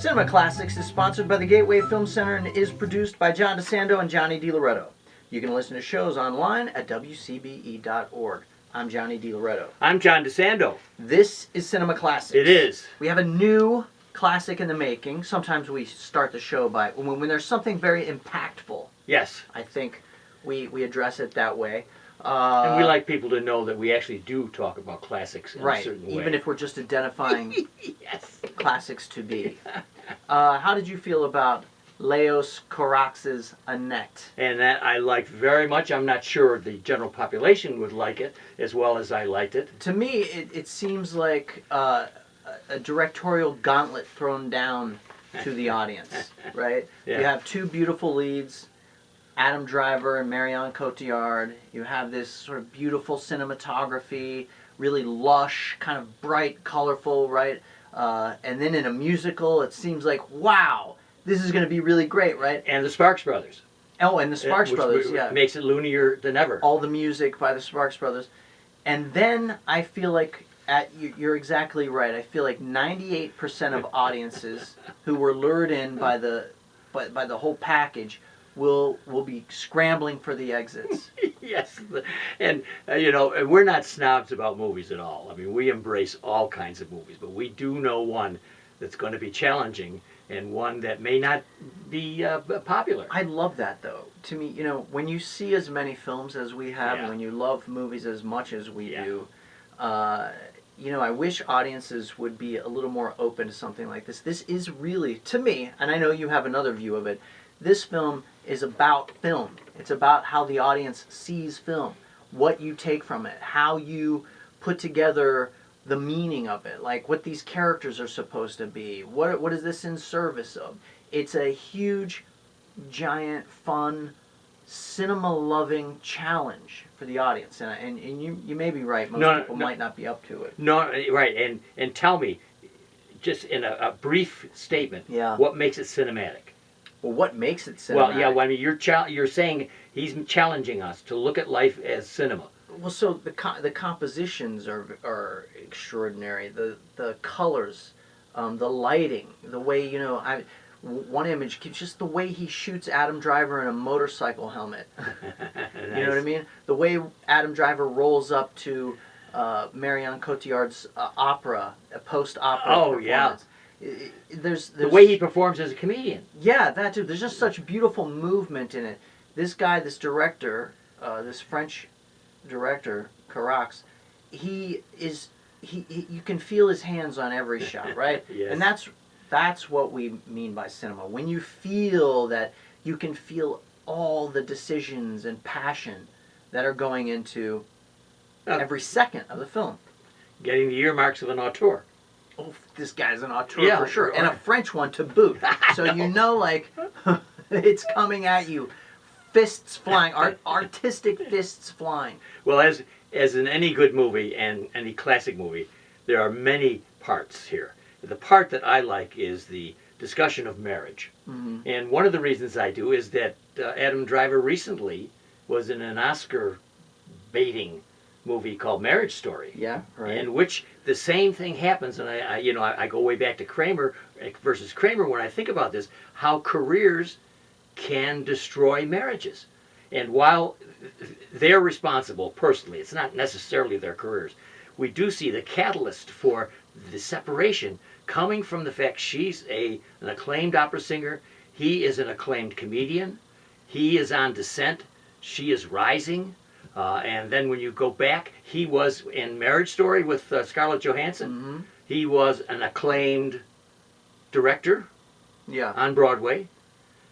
Cinema Classics is sponsored by the Gateway Film Center and is produced by John DeSando and Johnny DiLoretto. You can listen to shows online at wcbe.org. I'm Johnny DiLoretto. I'm John DeSando. This is Cinema Classics. It is. We have a new classic in the making. Sometimes we start the show by, when there's something very impactful. Yes. I think we address it that way. And we like people to know that we actually do talk about classics in a certain way. Even if we're just identifying yes. classics to be. How did you feel about Leos Carax's Annette? And that I liked very much. I'm not sure the general population would like it as well as I liked it. To me, it seems like a directorial gauntlet thrown down to the audience, right? Yeah. You have two beautiful leads, Adam Driver and Marion Cotillard. You have this sort of beautiful cinematography, really lush, kind of bright, colorful, right? And then in a musical, it seems like, wow, this is going to be really great, right? And the Sparks Brothers. Oh, and the Sparks Brothers, yeah. Makes it loonier than ever. All the music by the Sparks Brothers. And then I feel like, you're exactly right, I feel like 98% of audiences who were lured in by the whole package will be scrambling for the exits. Yes, and we're not snobs about movies at all. I mean, we embrace all kinds of movies, but we do know one that's going to be challenging and one that may not be popular. I love that, though. To me, when you see as many films as we have, Yeah. when you love movies as much as we do, I wish audiences would be a little more open to something like this. This is really, to me, and I know you have another view of it, this film is about film. It's about how the audience sees film, what you take from it, how you put together the meaning of it, like what these characters are supposed to be. What is this in service of? It's a huge, giant, fun, cinema-loving challenge for the audience, and you may be right. Most people might not be up to it. No, right, and tell me, just in a brief statement, what makes it cinematic? Well, what makes it cinematic? Well, yeah, I mean, you're saying he's challenging us to look at life as cinema. Well, so the compositions are extraordinary. The colors, the lighting, the way one image, just the way he shoots Adam Driver in a motorcycle helmet. Nice. You know what I mean? The way Adam Driver rolls up to Marion Cotillard's opera, a post-opera performance. Yeah. There's the way he performs as a comedian. Yeah, that too. There's just such beautiful movement in it. This guy, this director, this French director, Carax, you can feel his hands on every shot, right? Yes. And that's what we mean by cinema. When you feel that, you can feel all the decisions and passion that are going into every second of the film. Getting the earmarks of an auteur. Oh, this guy's an auteur for sure, and a French one to boot. So it's coming at you, fists flying, artistic fists flying. Well, as in any good movie and any classic movie, there are many parts here. The part that I like is the discussion of marriage, and one of the reasons I do is that Adam Driver recently was in an Oscar baiting movie called Marriage Story. Yeah, right. In which the same thing happens, and I go way back to Kramer versus Kramer when I think about this, how careers can destroy marriages. And while they're responsible personally, it's not necessarily their careers, we do see the catalyst for the separation coming from the fact she's an acclaimed opera singer, he is an acclaimed comedian, he is on descent, she is rising. And then when you go back, he was in Marriage Story with Scarlett Johansson. He was an acclaimed director on Broadway.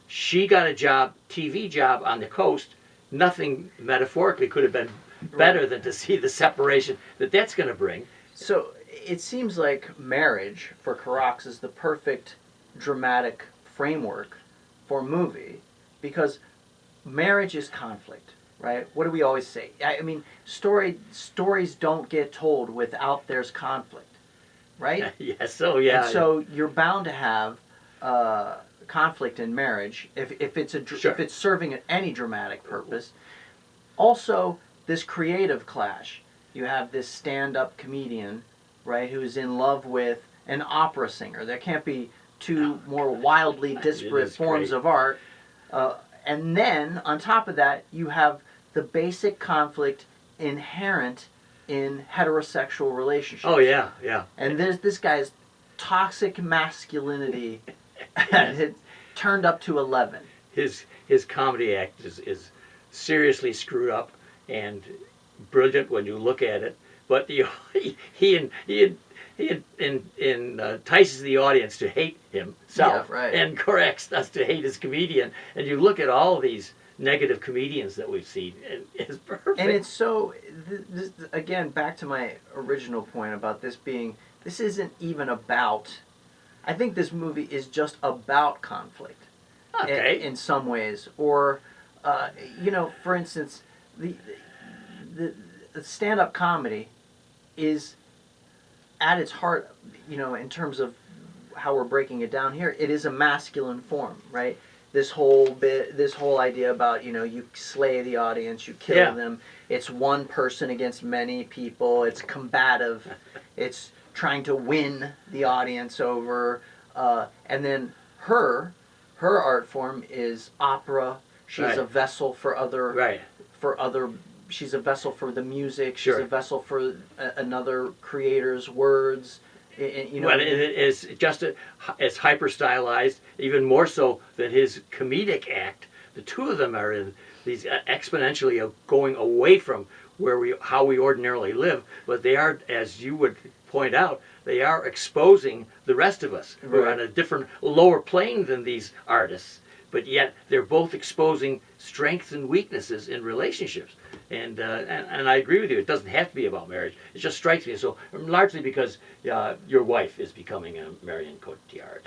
She got a TV job on the coast. Nothing metaphorically could have been better than to see the separation that's going to bring. So it seems like marriage for Carax is the perfect dramatic framework for a movie, because marriage is conflict. Right? What do we always say? I mean, stories don't get told without there's conflict, right? Yes. So yeah. And so you're bound to have conflict in marriage if it's serving any dramatic purpose. Also, this creative clash. You have this stand-up comedian, right, who's in love with an opera singer. There can't be two more wildly disparate forms of art. And then, on top of that, you have the basic conflict inherent in heterosexual relationships. Oh, yeah, yeah. And there's this guy's toxic masculinity had turned up to 11. His comedy act is seriously screwed up and brilliant when you look at it. But he entices the audience to hate himself, and corrects us to hate his comedian. And you look at all these negative comedians that we've seen, and it's perfect. And it's so, again, back to my original point about this isn't even about, I think this movie is just about conflict. Okay. In some ways. Or, for instance, the stand-up comedy is at its heart, in terms of how we're breaking it down here, it is a masculine form, right? This whole idea about, you slay the audience, you kill them. It's one person against many people. It's combative. It's trying to win the audience over. And then her art form is opera. She's a vessel for other she's a vessel for the music. She's a vessel for another creator's words. Well, it is just as hyper stylized, even more so than his comedic act. The two of them are in these exponentially going away from how we ordinarily live, but they are, as you would point out, they are exposing the rest of us who are on a different, lower plane than these artists. But yet they're both exposing strengths and weaknesses in relationships. And I agree with you. It doesn't have to be about marriage. It just strikes me. So largely because your wife is becoming a Marion Cotillard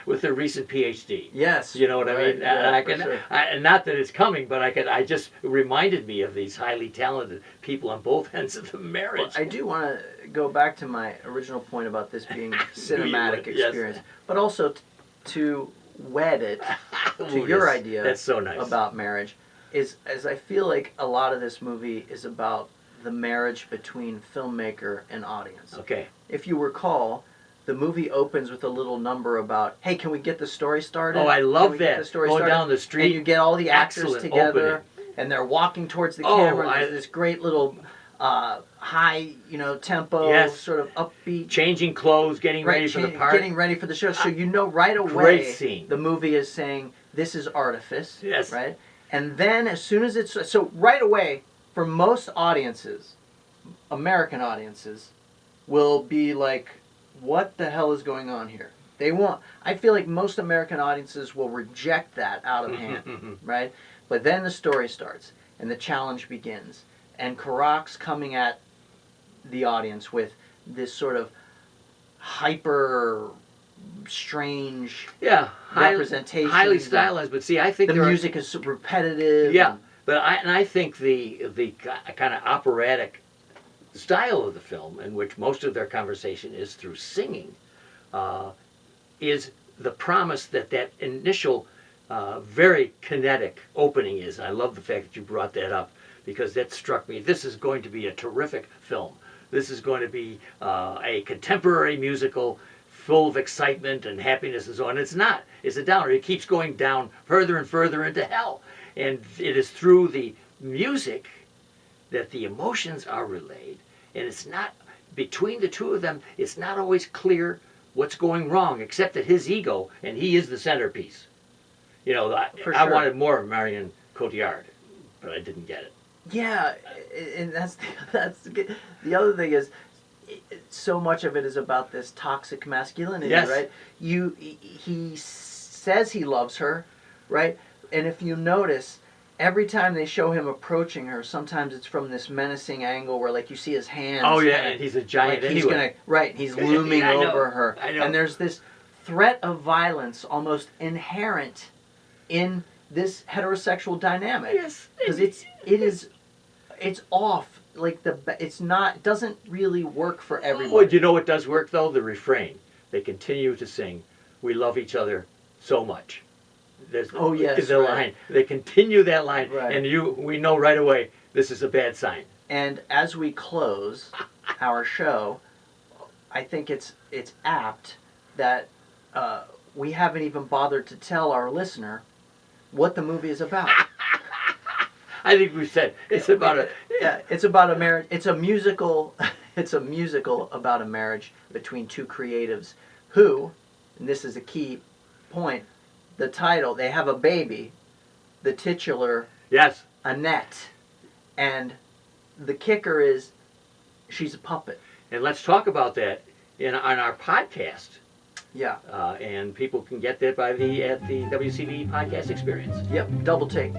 with her recent PhD. Yes. You know what I mean? Yeah, and not that it's coming, but I just reminded me of these highly talented people on both ends of the marriage. Well, I do want to go back to my original point about this being a cinematic experience, but also to wed it to your idea that's so nice. About marriage. As I feel like a lot of this movie is about the marriage between filmmaker and audience. Okay. If you recall, the movie opens with a little number about, hey, can we get the story started? Oh, I love that. Going down the street. And you get all the actors together, and they're walking towards the camera, and there's this great little high, tempo, sort of upbeat. Changing clothes, getting ready for the part. Getting ready for the show. So right away, great scene. The movie is saying, this is artifice. Yes. Right? And then as soon as so right away, for most audiences, American audiences, will be like, what the hell is going on here? I feel like most American audiences will reject that out of hand, right? But then the story starts, and the challenge begins. And Karak's coming at the audience with this sort of hyper strange representation, highly stylized. But see, I think the music is repetitive. Yeah, but I think the kind of operatic style of the film, in which most of their conversation is through singing, is the promise that initial very kinetic opening is. And I love the fact that you brought that up, because that struck me. This is going to be a terrific film. This is going to be a contemporary musical full of excitement and happiness and so on. It's not. It's a downer. It keeps going down further and further into hell. And it is through the music that the emotions are relayed. And it's not, between the two of them, it's not always clear what's going wrong, except that his ego, and he is the centerpiece. I wanted more of Marion Cotillard, but I didn't get it. Yeah, and that's the other thing is, so much of it is about this toxic masculinity, right? He says he loves her, right? And if you notice, every time they show him approaching her, sometimes it's from this menacing angle where, like, you see his hands. Oh yeah, and he's a giant anyway. He's looming over her. I know. And there's this threat of violence almost inherent in this heterosexual dynamic. Yes, because it's off. Like it doesn't really work for everyone. Well, you know what does work though? The refrain. They continue to sing, "We love each other so much." There's the line. They continue that line, and we know right away this is a bad sign. And as we close our show, I think it's apt that we haven't even bothered to tell our listener what the movie is about. I think we said it's about a. Yeah, it's about a marriage. It's a musical. It's a musical about a marriage between two creatives who, and this is a key point, the title, they have a baby, the titular Yes. Annette, and the kicker is she's a puppet. And let's talk about that on our podcast. Yeah. And people can get that at the WCB podcast experience. Yep. Double take.